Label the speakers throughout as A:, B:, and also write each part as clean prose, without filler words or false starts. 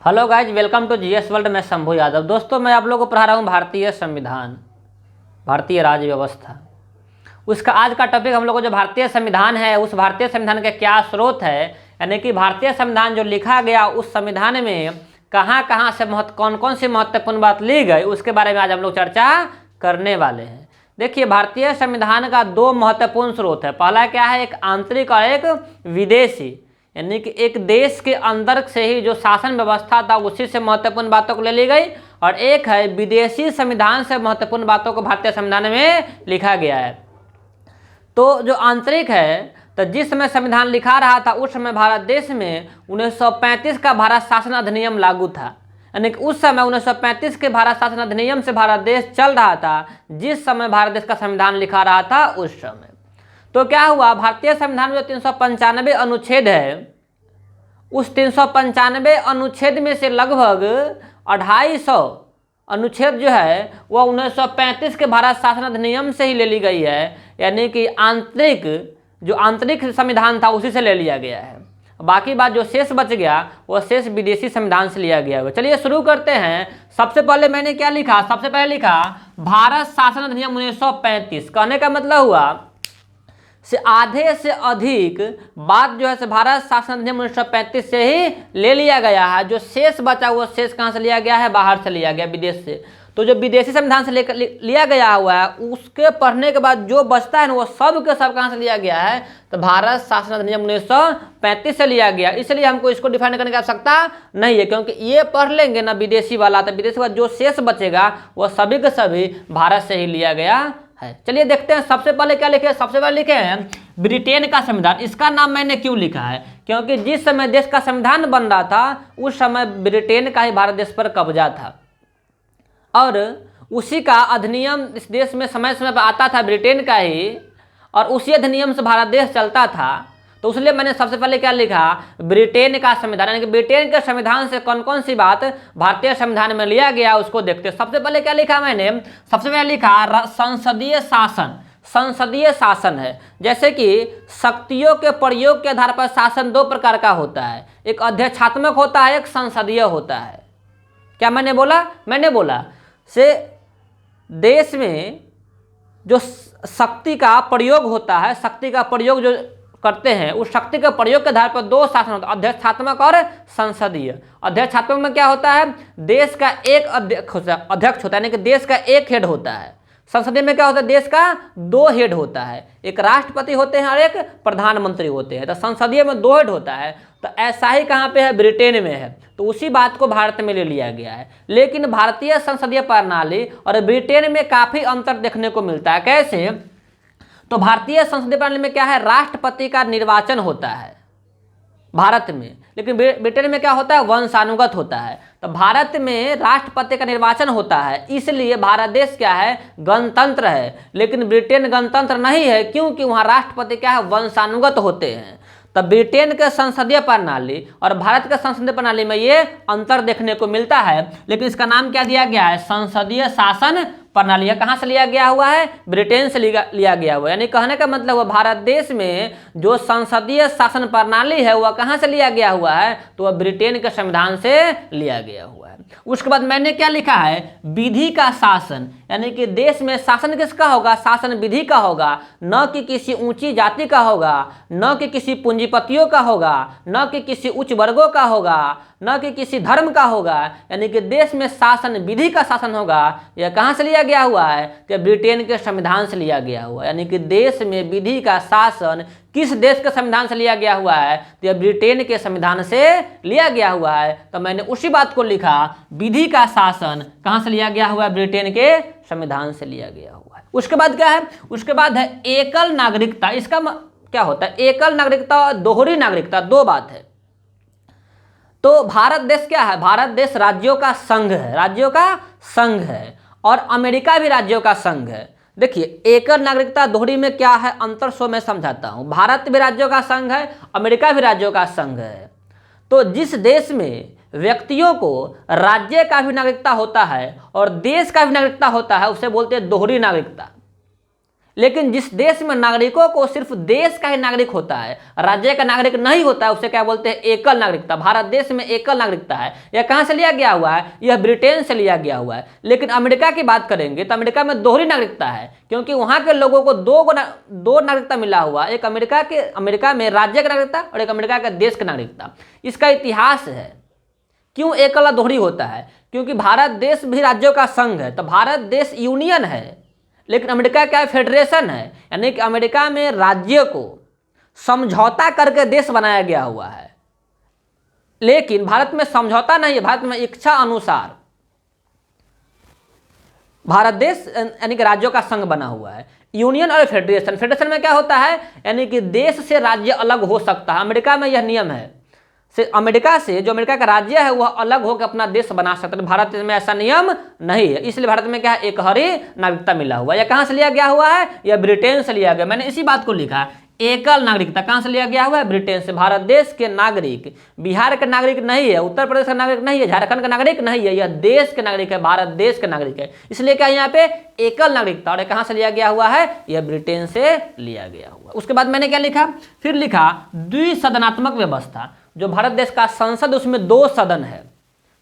A: Hello guys, welcome to GS world. मैं शंभू यादव। दोस्तों, मैं आप लोगों को पढ़ा रहा हूँ भारतीय संविधान, भारतीय राज्य व्यवस्था। उसका आज का टॉपिक हम लोग को जो भारतीय संविधान है, उस भारतीय संविधान के क्या स्रोत है, यानी कि भारतीय संविधान जो लिखा गया उस संविधान में कहाँ कहाँ से कौन कौन सी महत्वपूर्ण बात ली गई, उसके बारे में आज हम लोग चर्चा करने वाले हैं। देखिए, भारतीय संविधान का दो महत्वपूर्ण स्रोत है। पहला क्या है, एक आंतरिक और एक विदेशी, यानी कि एक देश के अंदर से ही जो शासन व्यवस्था था उसी से महत्वपूर्ण बातों को ले ली गई, और एक है विदेशी संविधान से महत्वपूर्ण बातों को भारतीय संविधान में लिखा गया है। तो जो आंतरिक है, तो जिस समय संविधान लिखा रहा था उस समय भारत देश में 1935 का भारत शासन अधिनियम लागू था, यानी कि उस समय 1935 के भारत शासन अधिनियम से भारत देश चल रहा था। जिस समय भारत देश का संविधान लिखा रहा था उस समय तो क्या हुआ, भारतीय संविधान में जो 395 अनुच्छेद है, उस 395 अनुच्छेद में से लगभग 250 अनुच्छेद जो है वह 1935 के भारत शासन अधिनियम से ही ले ली गई है, यानी कि आंतरिक संविधान था उसी से ले लिया गया है। बाकी बात जो शेष बच गया वह शेष विदेशी संविधान से लिया गया है। चलिए शुरू करते हैं। सबसे पहले मैंने क्या लिखा, सबसे पहले लिखा भारत शासन अधिनियम 1935। कहने का मतलब हुआ से आधे से अधिक बात जो है से भारत शासन अधिनियम 1935 से ही ले लिया गया है। जो शेष बचा वो शेष कहाँ से लिया गया है, बाहर से लिया गया, विदेश से। तो जो विदेशी संविधान से लिया गया हुआ है उसके पढ़ने के बाद जो बचता है ना वो सब के सब कहाँ से लिया गया है, तो भारत शासन अधिनियम 1935 से लिया गया। इसलिए हमको इसको डिफाइन करने की आवश्यकता नहीं है, क्योंकि ये पढ़ लेंगे ना विदेशी वाला, तो विदेशी वाला जो शेष बचेगा वह सभी के सभी भारत से ही लिया गया है। चलिए देखते हैं सबसे पहले क्या लिखे। सबसे पहले लिखे हैं ब्रिटेन का संविधान। इसका नाम मैंने क्यों लिखा है, क्योंकि जिस समय देश का संविधान बन रहा था उस समय ब्रिटेन का ही भारत देश पर कब्जा था, और उसी का अधिनियम इस देश में समय समय पर आता था, ब्रिटेन का ही, और उसी अधिनियम से भारत देश चलता था। तो इसलिए मैंने सबसे पहले क्या लिखा, ब्रिटेन का संविधान, यानी कि ब्रिटेन के संविधान से कौन कौन सी बात भारतीय संविधान में लिया गया उसको देखते। सबसे पहले क्या लिखा मैंने, सबसे पहले लिखा संसदीय शासन। संसदीय शासन है, जैसे कि शक्तियों के प्रयोग के आधार पर शासन दो प्रकार का होता है, एक अध्यक्षात्मक होता है, एक संसदीय होता है। क्या मैंने बोला, मैंने बोला से देश में जो शक्ति का प्रयोग होता है, शक्ति का प्रयोग जो करते हैं, उस शक्ति के प्रयोग के आधार पर दो शासन होता है, अध्यक्षात्मक और संसदीय। अध्यक्षात्मक में क्या होता है, देश का एक अध्यक्ष होता है, यानी कि देश का एक हेड होता है। संसदीय में क्या होता है, देश का दो हेड होता है, एक राष्ट्रपति होते हैं और एक प्रधानमंत्री होते हैं। तो संसदीय में दो हेड होता है। तो ऐसा ही कहाँ पे है, ब्रिटेन में है। तो उसी बात को भारत में ले लिया गया है। लेकिन भारतीय संसदीय प्रणाली और ब्रिटेन में काफी अंतर देखने को मिलता है। कैसे, तो भारतीय संसदीय प्रणाली में क्या है, राष्ट्रपति का निर्वाचन होता है भारत में, लेकिन ब्रिटेन में क्या होता है, वंशानुगत होता है। तो भारत में राष्ट्रपति का निर्वाचन होता है, इसलिए भारत देश क्या है, गणतंत्र है। लेकिन ब्रिटेन गणतंत्र नहीं है, क्योंकि वहाँ राष्ट्रपति क्या है, वंशानुगत होते हैं। तब ब्रिटेन के संसदीय प्रणाली और भारत के संसदीय प्रणाली में ये अंतर देखने को मिलता है। लेकिन इसका नाम क्या दिया गया है, संसदीय शासन प्रणाली। कहाँ से लिया गया हुआ है, ब्रिटेन से लिया गया हुआ है। यानी कहने का मतलब हुआ भारत देश में जो संसदीय शासन प्रणाली है वह कहाँ से लिया गया हुआ है, तो वह ब्रिटेन के संविधान से लिया गया हुआ है। उसके बाद मैंने क्या लिखा है, विधि का शासन, यानी कि देश में शासन किसका होगा, शासन विधि का होगा, न कि किसी ऊंची जाति का होगा, न कि किसी पूंजीपतियों का होगा, न कि किसी उच्च वर्गों का होगा, न कि किसी धर्म का होगा। यानी कि देश में शासन विधि का शासन होगा। यह कहाँ से लिया गया हुआ है, कि ब्रिटेन के संविधान से लिया गया हुआ है। यानी कि देश में विधि का शासन किस देश के संविधान से लिया गया हुआ है, तो यह ब्रिटेन के संविधान से लिया गया हुआ है। तो मैंने उसी बात को लिखा, विधि का शासन कहाँ से लिया गया हुआ है, ब्रिटेन के संविधान से लिया गया हुआ है। उसके बाद क्या है, उसके बाद है एकल नागरिकता। इसका क्या होता है, एकल नागरिकता और दोहरी नागरिकता, दो बात है। तो भारत देश क्या है, भारत देश राज्यों का संघ है, राज्यों का संघ है, और अमेरिका भी राज्यों का संघ है। देखिए, एकल नागरिकता दोहरी में क्या है अंतर, सो मैं समझाता हूं। भारत भी राज्यों का संघ है, अमेरिका भी राज्यों का संघ है। तो जिस देश में व्यक्तियों को राज्य का भी नागरिकता होता है और देश का भी नागरिकता होता है उसे बोलते हैं दोहरी नागरिकता। लेकिन जिस देश में नागरिकों को सिर्फ देश का ही नागरिक होता है, राज्य का नागरिक नहीं होता है, उसे क्या बोलते हैं? एकल नागरिकता। भारत देश में एकल नागरिकता है। यह कहां से लिया गया हुआ है? यह ब्रिटेन से लिया गया हुआ है। लेकिन अमेरिका की बात करेंगे तो अमेरिका में दोहरी नागरिकता है, क्योंकि वहां के लोगों को दो नागरिकता मिला हुआ, एक अमेरिका में राज्य का नागरिकता और एक अमेरिका का देश का नागरिकता। इसका इतिहास है। क्यों एकल दोहरी होता है? क्योंकि भारत देश भी राज्यों का संघ है, तो भारत देश यूनियन है, लेकिन अमेरिका क्या है? फेडरेशन है। यानी कि अमेरिका में राज्य को समझौता करके देश बनाया गया हुआ है, लेकिन भारत में समझौता नहीं है। भारत में इच्छा अनुसार भारत देश यानी कि राज्यों का संघ बना हुआ है। यूनियन और फेडरेशन, फेडरेशन में क्या होता है? यानी कि देश से राज्य अलग हो सकता है। अमेरिका में यह नियम है, अमेरिका से जो अमेरिका का राज्य है वह अलग होकर अपना देश बना सकता है। भारत में ऐसा नियम नहीं है, इसलिए भारत में क्या है? एक हरी नागरिकता मिला हुआ है। यह कहां से लिया गया हुआ है? यह ब्रिटेन से लिया गया। मैंने इसी बात को लिखा, एकल नागरिकता कहां से लिया गया हुआ है? ब्रिटेन से। भारत देश के नागरिक बिहार के नागरिक नहीं है, उत्तर प्रदेश का नागरिक नहीं है, झारखंड का नागरिक नहीं है, यह देश के नागरिक है, भारत देश के नागरिक है। इसलिए क्या यहाँ पे एकल नागरिकता, और कहां से लिया गया हुआ है? यह ब्रिटेन से लिया गया हुआ। उसके बाद मैंने क्या लिखा? फिर लिखा द्विसदनात्मक व्यवस्था। जो भारत देश का संसद, उसमें 2 सदन है।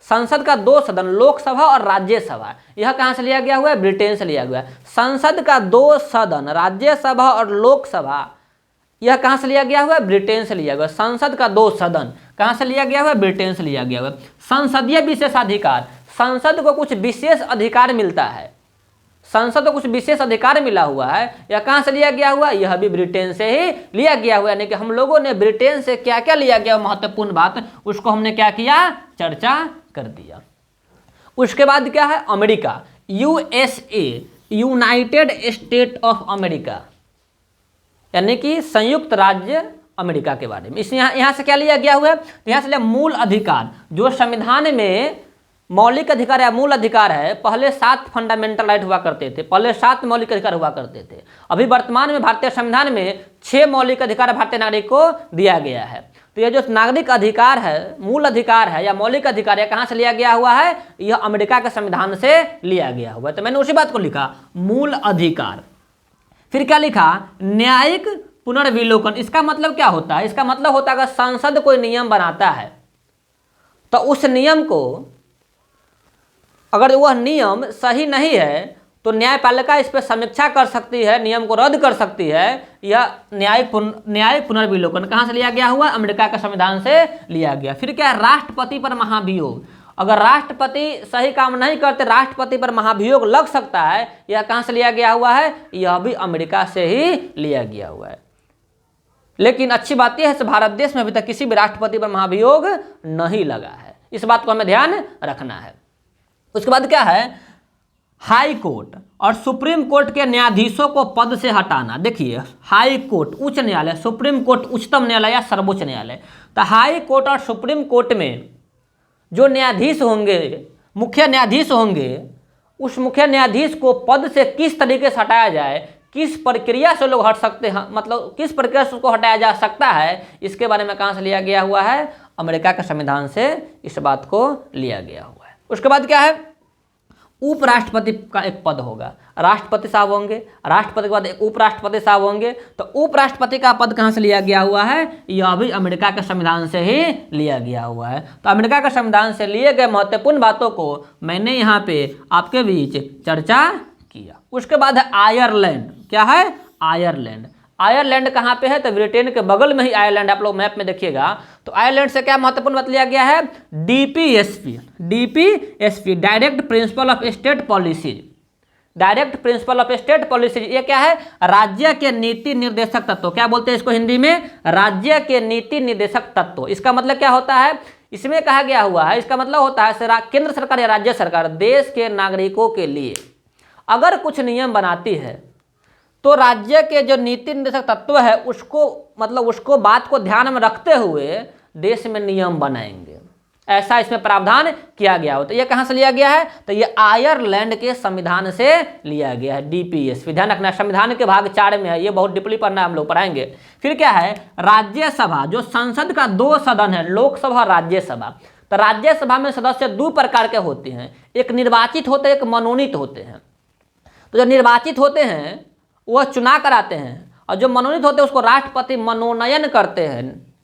A: संसद का 2 सदन, लोकसभा और राज्यसभा। यह कहां से लिया गया हुआ है? ब्रिटेन से लिया गया है। संसद का 2 सदन, राज्यसभा और लोकसभा, यह कहां से लिया गया हुआ है? ब्रिटेन से लिया गया। संसद का 2 सदन कहां से लिया गया हुआ है? ब्रिटेन से लिया गया हुआ। संसदीय विशेषाधिकार, संसद को कुछ विशेष अधिकार मिलता है, संसद को कुछ विशेष अधिकार मिला हुआ है। यह कहां से लिया गया हुआ? यह भी ब्रिटेन से ही लिया गया हुआ। यानी कि हम लोगों ने ब्रिटेन से क्या क्या लिया गया, महत्वपूर्ण बात, उसको हमने क्या किया? चर्चा कर दिया। उसके बाद क्या है? America, USA, United state of America, यानी कि संयुक्त राज्य अमेरिका के बारे में। इस यहां से क्या लिया गया हुआ है? यहां से लिया मूल अधिकार। जो संविधान में मौलिक अधिकार या मूल अधिकार है, पहले 7 फंडामेंटल राइट हुआ करते थे, पहले 7 मौलिक अधिकार हुआ करते थे। अभी वर्तमान में भारतीय संविधान में 6 मौलिक अधिकार भारतीय नागरिक को दिया गया है। तो यह जो नागरिक अधिकार है, मूल अधिकार है या मौलिक अधिकार है, कहां से लिया गया हुआ है? यह अमेरिका के संविधान से लिया गया हुआ है। तो मैंने उसी बात को लिखा, मूल अधिकार। फिर क्या लिखा? न्यायिक पुनर्विलोकन। इसका मतलब क्या होता है? इसका मतलब होता है अगर संसद कोई नियम बनाता है तो उस नियम को, अगर वह नियम सही नहीं है तो न्यायपालिका इस पर समीक्षा कर सकती है, नियम को रद्द कर सकती है। यह न्यायिक पुनर्विलोकन कहां से लिया गया हुआ? अमेरिका के संविधान से लिया गया। फिर क्या है? राष्ट्रपति पर महाभियोग। अगर राष्ट्रपति सही काम नहीं करते, राष्ट्रपति पर महाभियोग लग सकता है। यह कहां से लिया गया हुआ है? यह भी अमेरिका से ही लिया गया हुआ है। लेकिन अच्छी बात यह है कि भारत देश में अभी तक किसी भी राष्ट्रपति पर महाभियोग नहीं लगा है। इस बात को हमें ध्यान रखना है। उसके बाद क्या है? हाई कोर्ट और सुप्रीम कोर्ट के न्यायाधीशों को पद से हटाना। देखिए, हाई कोर्ट उच्च न्यायालय, सुप्रीम कोर्ट उच्चतम न्यायालय या सर्वोच्च न्यायालय। तो हाई कोर्ट और सुप्रीम कोर्ट में जो न्यायाधीश होंगे, मुख्य न्यायाधीश होंगे, उस मुख्य न्यायाधीश को पद से किस तरीके से हटाया जाए, किस प्रक्रिया से लोग हट सकते हैं, मतलब किस प्रक्रिया से उसको हटाया जा सकता है, इसके बारे में कहां से लिया गया हुआ है? अमेरिका के संविधान से इस बात को लिया गया हुआ है। उसके बाद क्या है? उपराष्ट्रपति का एक पद होगा। राष्ट्रपति साहब होंगे, राष्ट्रपति के बाद एक उपराष्ट्रपति साहब होंगे। तो उपराष्ट्रपति का पद कहां से लिया गया हुआ है? यह भी अमेरिका के संविधान से ही लिया गया हुआ है। तो अमेरिका के संविधान से लिए गए महत्वपूर्ण बातों को मैंने यहाँ पे आपके बीच चर्चा किया। उसके बाद है आयरलैंड। क्या है? आयरलैंड। आयरलैंड कहाँ पे है? तो ब्रिटेन के बगल में ही आयरलैंड, आप लोग मैप में देखिएगा। तो आयरलैंड से क्या महत्वपूर्ण बात लिया गया है? DPSP, DPSP, direct principle of state policies. Direct principle of state policies, ये क्या है? राज्य के नीति निर्देशक तत्व। क्या बोलते हैं इसको हिंदी में? राज्य के नीति निर्देशक तत्व। इसका मतलब क्या होता है? इसमें कहा गया हुआ है, इसका मतलब होता है केंद्र सरकार या राज्य सरकार देश के नागरिकों के लिए अगर कुछ नियम बनाती है तो राज्य के जो नीति निर्देशक तत्व है उसको, मतलब उसको बात को ध्यान में रखते हुए देश में नियम बनाएंगे, ऐसा इसमें प्रावधान किया गया हो। तो ये कहाँ से लिया गया है? तो ये आयरलैंड के संविधान से लिया गया है। डीपीएस, ध्यान रखना, संविधान के भाग 4 में है, ये बहुत डीपली पढ़ना हम लोग पढ़ाएंगे। फिर क्या है? राज्यसभा, जो संसद का 2 सदन है, लोकसभा और राज्यसभा। तो राज्यसभा में सदस्य 2 प्रकार के होते हैं, एक निर्वाचित होते हैं, एक मनोनीत होते हैं। तो जो निर्वाचित होते हैं वह चुनाव कराते हैं, और जो मनोनीत होते हैं उसको राष्ट्रपति मनोनयन करते हैं,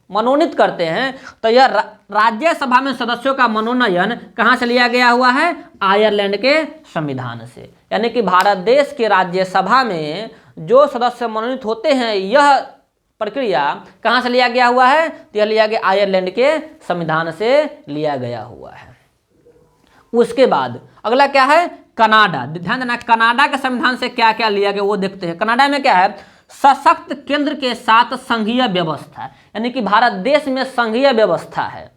A: मनोनीत करते हैं। तो यह राज्यसभा में सदस्यों का मनोनयन कहाँ से लिया गया हुआ है? आयरलैंड के संविधान से। यानी कि भारत देश के राज्यसभा में जो सदस्य मनोनीत होते हैं, यह प्रक्रिया कहाँ से लिया गया हुआ है? तो यह लिया गया आयरलैंड के संविधान से लिया गया हुआ है। उसके बाद अगला क्या है? कनाडा। ध्यान देना, कनाडा के संविधान से क्या क्या लिया गया वो देखते हैं। कनाडा में क्या है? सशक्त केंद्र के साथ संघीय व्यवस्था, यानी कि भारत देश में संघीय व्यवस्था है,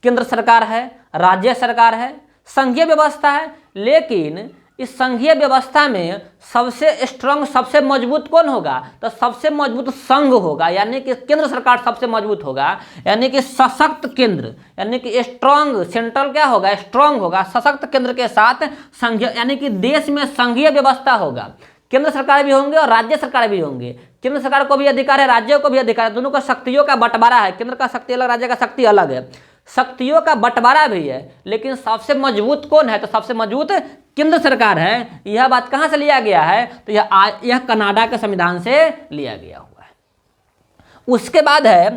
A: केंद्र सरकार है, राज्य सरकार है, संघीय व्यवस्था है। लेकिन इस संघीय व्यवस्था में सबसे स्ट्रांग, सबसे मजबूत कौन होगा? तो सबसे मजबूत संघ होगा, यानी कि केंद्र सरकार सबसे मजबूत होगा, यानी कि सशक्त केंद्र, यानी कि स्ट्रांग सेंट्रल क्या होगा? स्ट्रांग होगा, सशक्त केंद्र के साथ संघीय, यानी कि देश में संघीय व्यवस्था होगा। केंद्र सरकार भी होंगे और राज्य सरकार भी होंगे। केंद्र सरकार को भी अधिकार है, राज्यों को भी अधिकार है, दोनों का शक्तियों का बंटवारा है। केंद्र का शक्ति अलग, राज्य का शक्ति अलग है, शक्तियों का बंटवारा भी है। लेकिन सबसे मजबूत कौन है? तो सबसे मजबूत केंद्र सरकार है। यह बात कहां से लिया गया है? तो यह कनाडा के संविधान से लिया गया हुआ है। उसके बाद है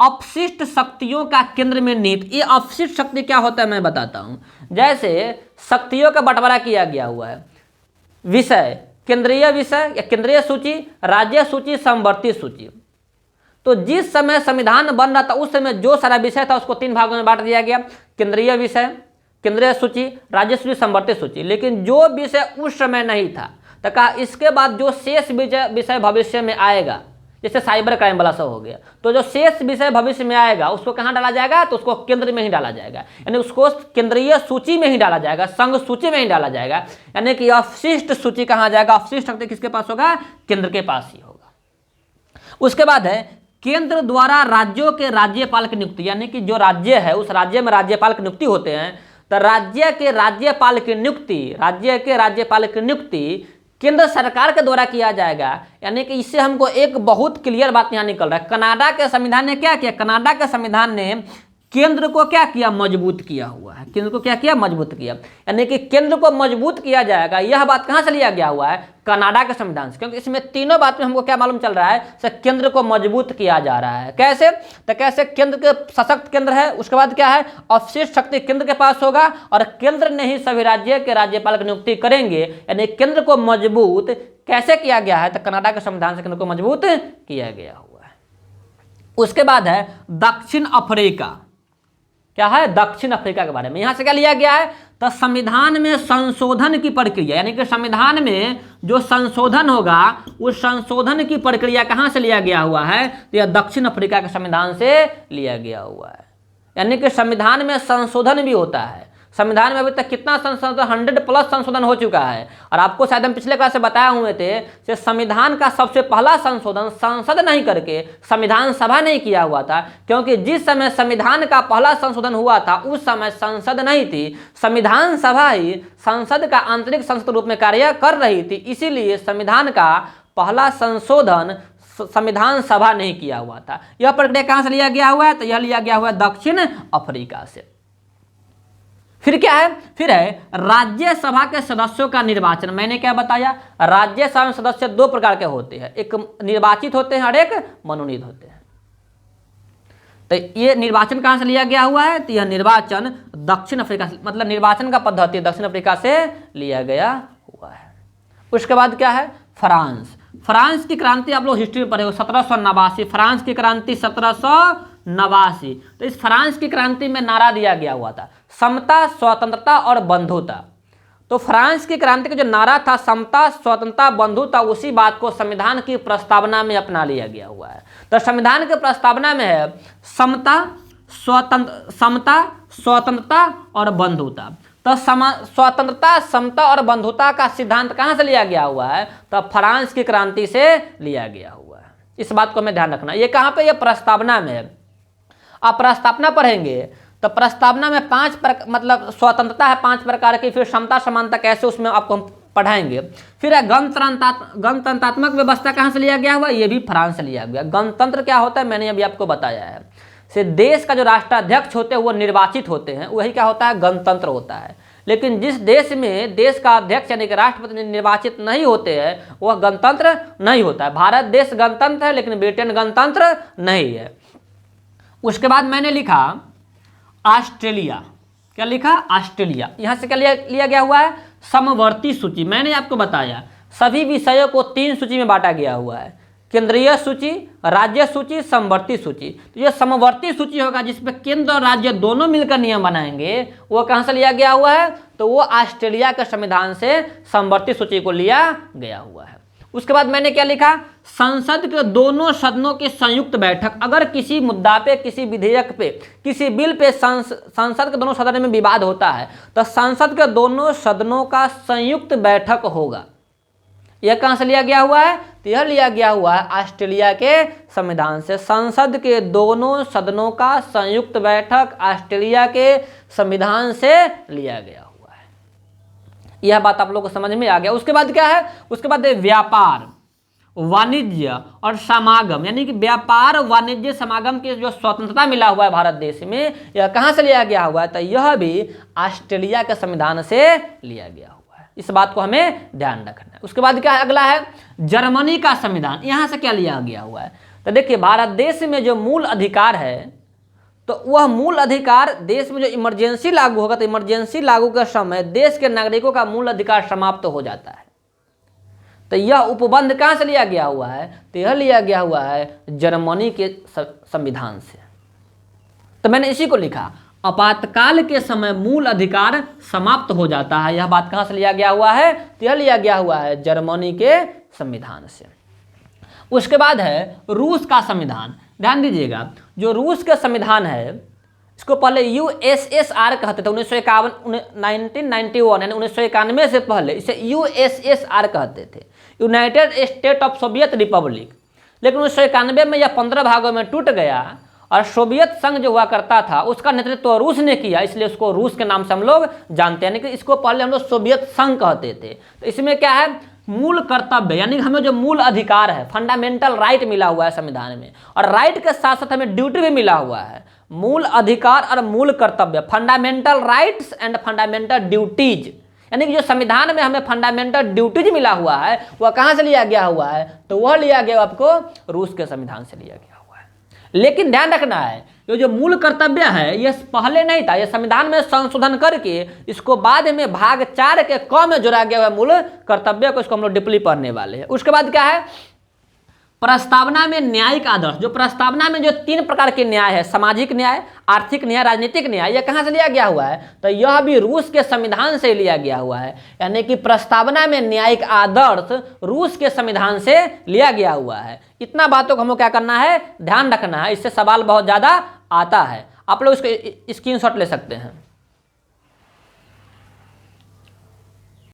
A: अपशिष्ट शक्तियों का केंद्र में निहित। ये अपशिष्ट शक्ति क्या होता है मैं बताता हूं। जैसे शक्तियों का बंटवारा किया गया हुआ है, विषय, केंद्रीय विषय या केंद्रीय सूची, राज्य सूची, समवर्ती सूची। तो जिस समय संविधान बन रहा था उस समय जो सारा विषय था उसको 3 भागों में बांट दिया गया, केंद्रीय विषय, केंद्रीय सूची, राज्य सूची, समवर्ती सूची। लेकिन जो विषय उस समय नहीं था तो कहा इसके बाद जो शेष विषय भविष्य में आएगा, जैसे साइबर क्राइम वाला सब हो गया, तो जो शेष विषय भविष्य में आएगा उसको कहाँ डाला जाएगा? तो उसको केंद्र में ही डाला जाएगा, यानी उसको केंद्रीय सूची में ही डाला जाएगा, संघ सूची में ही डाला जाएगा। यानी कि अपशिष्ट सूची कहाँ जाएगा? अपशिष्ट शक्ति किसके पास होगा? केंद्र के पास ही होगा। उसके बाद है केंद्र द्वारा राज्यों के राज्यपाल की नियुक्ति, यानी कि जो राज्य है उस राज्य में राज्यपाल की नियुक्ति होते हैं। तो राज्य के राज्यपाल की नियुक्ति केंद्र सरकार के द्वारा किया जाएगा। यानी कि इससे हमको एक बहुत क्लियर बात यहाँ निकल रहा है। कनाडा के संविधान ने क्या किया? कनाडा के संविधान ने केंद्र को क्या किया? मजबूत किया हुआ है। केंद्र को क्या किया? मजबूत किया। यानी कि केंद्र को मजबूत किया जाएगा। यह बात कहाँ से लिया गया हुआ है? कनाडा के संविधान से। क्योंकि इसमें तीनों बात में हमको क्या मालूम चल रहा है? केंद्र को मजबूत किया जा रहा है। कैसे? तो कैसे? केंद्र के सशक्त केंद्र है, उसके बाद क्या है? अपशिष्ट शक्ति केंद्र के पास होगा और केंद्र ने ही सभी राज्य के राज्यपाल की नियुक्ति करेंगे। यानी केंद्र को मजबूत कैसे किया गया है? तो कनाडा के संविधान से केंद्र को मजबूत किया गया हुआ है। उसके बाद है दक्षिण अफ्रीका। क्या है? दक्षिण अफ्रीका के बारे में। यहां से क्या लिया गया है? तो संविधान में संशोधन की प्रक्रिया, यानी कि संविधान में जो संशोधन होगा उस संशोधन की प्रक्रिया कहां से लिया गया हुआ है? तो यह दक्षिण अफ्रीका के संविधान से लिया गया हुआ है। यानी कि संविधान में संशोधन भी होता है। संविधान में अभी तक कितना संशोधन? 100+ संशोधन हो चुका है। और आपको शायद हम पिछले क्लास से बताया हुए थे कि संविधान का सबसे पहला संशोधन संसद नहीं करके संविधान सभा नहीं किया हुआ था। क्योंकि जिस समय संविधान का पहला संशोधन हुआ था उस समय संसद नहीं थी, संविधान सभा ही संसद का आंतरिक संसद रूप में कार्य कर रही थी। इसीलिए संविधान का पहला संशोधन संविधान सभा नहीं किया हुआ था। यह प्रक्रिया कहां से लिया गया हुआ है? तो यह लिया गया हुआ है दक्षिण अफ्रीका से। फिर क्या है? फिर है राज्यसभा के सदस्यों का निर्वाचन। मैंने क्या बताया? राज्यसभा में सदस्य 2 प्रकार के होते हैं, एक निर्वाचित होते हैं और एक मनोनीत होते हैं। तो ये निर्वाचन कहां से लिया गया हुआ है? तो यह निर्वाचन दक्षिण अफ्रीका से, मतलब निर्वाचन का पद्धति दक्षिण अफ्रीका से लिया गया हुआ है। उसके बाद क्या है? फ्रांस। फ्रांस की क्रांति आप लोग हिस्ट्री में पढ़े हो, 1789। फ्रांस की क्रांति 1789। तो इस फ्रांस की क्रांति में नारा दिया गया हुआ था समता, स्वतंत्रता और बंधुता। तो फ्रांस की क्रांति का जो नारा था समता, स्वतंत्रता, बंधुता, उसी बात को संविधान की प्रस्तावना में अपना लिया गया हुआ है। तो संविधान की प्रस्तावना में है समता, स्वतंत्रता और बंधुता। तो स्वतंत्रता, समता और बंधुता का सिद्धांत कहां से लिया गया हुआ है? तो फ्रांस की क्रांति से लिया गया हुआ है। इस बात को हमें ध्यान रखना। ये कहां पे? ये प्रस्तावना में है। आप प्रस्तावना पढ़ेंगे तो प्रस्तावना में 5 मतलब स्वतंत्रता है 5 प्रकार की, फिर समता, समानता कैसे, उसमें आपको हम पढ़ाएंगे। फिर है गणतंत्रात्मक व्यवस्था कहां से लिया गया हुआ? ये भी फ्रांस से लिया गया। गणतंत्र क्या होता है मैंने अभी आपको बताया है। से देश का जो राष्ट्राध्यक्ष होते हैं वो निर्वाचित होते हैं, वही क्या होता है, गणतंत्र होता है। लेकिन जिस देश में देश का अध्यक्ष यानी कि राष्ट्रपति निर्वाचित नहीं होते हैं वह गणतंत्र नहीं होता है। भारत देश गणतंत्र है लेकिन ब्रिटेन गणतंत्र नहीं है। उसके बाद मैंने लिखा ऑस्ट्रेलिया। क्या लिखा, ऑस्ट्रेलिया। यहाँ से क्या लिया गया हुआ है, समवर्ती सूची। मैंने आपको बताया सभी विषयों को 3 सूची में बांटा गया हुआ है, केंद्रीय सूची, राज्य सूची, समवर्ती सूची। तो ये समवर्ती सूची होगा जिसमें केंद्र और राज्य दोनों मिलकर नियम बनाएंगे, वो कहाँ से लिया गया हुआ है, तो वो ऑस्ट्रेलिया के संविधान से समवर्ती सूची को लिया गया हुआ है। उसके बाद मैंने क्या लिखा, संसद के दोनों सदनों की संयुक्त बैठक। अगर किसी मुद्दा पे, किसी विधेयक पे, किसी बिल पे संसद के दोनों सदन में विवाद होता है तो संसद के दोनों सदनों का संयुक्त बैठक होगा। यह कहाँ से लिया गया हुआ है, तो यह लिया गया हुआ है ऑस्ट्रेलिया के संविधान से। संसद के दोनों सदनों का संयुक्त बैठक ऑस्ट्रेलिया के संविधान से लिया गया हुआ है। यह बात आप लोगों को समझ में आ गया। उसके बाद क्या है, उसके बाद व्यापार, वाणिज्य और समागम, यानी कि व्यापार, वाणिज्य, समागम की जो स्वतंत्रता मिला हुआ है भारत देश में, यह कहाँ से लिया गया हुआ है, तो यह भी ऑस्ट्रेलिया के संविधान से लिया गया हुआ है। इस बात को हमें ध्यान रखना है। उसके बाद क्या है, अगला है जर्मनी का संविधान। यहाँ से क्या लिया गया हुआ है, तो देखिए भारत देश में जो मूल अधिकार है, तो वह मूल अधिकार देश में जो इमरजेंसी लागू होगा तो इमरजेंसी लागू के समय देश के नागरिकों का मूल अधिकार समाप्त हो जाता है। तो यह उपबंध कहाँ से लिया गया हुआ है, तो यह लिया गया हुआ है जर्मनी के संविधान से। तो मैंने इसी को लिखा, आपातकाल के समय मूल अधिकार समाप्त हो जाता है। यह बात कहाँ से लिया गया हुआ है, तो यह लिया गया हुआ है जर्मनी के संविधान से। उसके बाद है रूस का संविधान। ध्यान दीजिएगा, जो रूस का संविधान है इसको पहले यूएसएसआर कहते थे। 1991 यानी 1991 से पहले इसे यूएसएसआर कहते थे, United state of Soviet Republic. लेकिन 1991 में यह 15 भागों में टूट गया और सोवियत संघ जो हुआ करता था उसका नेतृत्व रूस ने किया, इसलिए उसको रूस के नाम से हम लोग जानते हैं। यानी कि इसको पहले हम लोग सोवियत संघ कहते थे। तो इसमें क्या है, मूल कर्तव्य, यानी हमें जो मूल अधिकार है, फंडामेंटल राइट मिला हुआ है संविधान में, और राइट के साथ साथ हमें ड्यूटी भी मिला हुआ है। मूल अधिकार और मूल कर्तव्य, fundamental rights and fundamental duties, यानी कि जो संविधान में हमें फंडामेंटल ड्यूटीज मिला हुआ है वह कहाँ से लिया गया हुआ है, तो वह लिया गया आपको रूस के संविधान से लिया गया हुआ है। लेकिन ध्यान रखना है, ये जो मूल कर्तव्य है यह पहले नहीं था, यह संविधान में संशोधन करके इसको बाद में भाग 4 के क में जोड़ा गया हुआ मूल कर्तव्य को, इसको हम लोग डीपली पढ़ने वाले हैं। उसके बाद क्या है, प्रस्तावना में न्यायिक आदर्श। जो प्रस्तावना में जो 3 प्रकार के न्याय है, सामाजिक न्याय, आर्थिक न्याय, राजनीतिक न्याय, यह कहाँ से लिया गया हुआ है, तो यह भी रूस के संविधान से लिया गया हुआ है। यानी कि प्रस्तावना में न्यायिक आदर्श रूस के संविधान से लिया गया हुआ है। इतना बातों को हमको क्या करना है, ध्यान रखना है, इससे सवाल बहुत ज़्यादा आता है। आप लोग इसके स्क्रीनशॉट ले सकते हैं।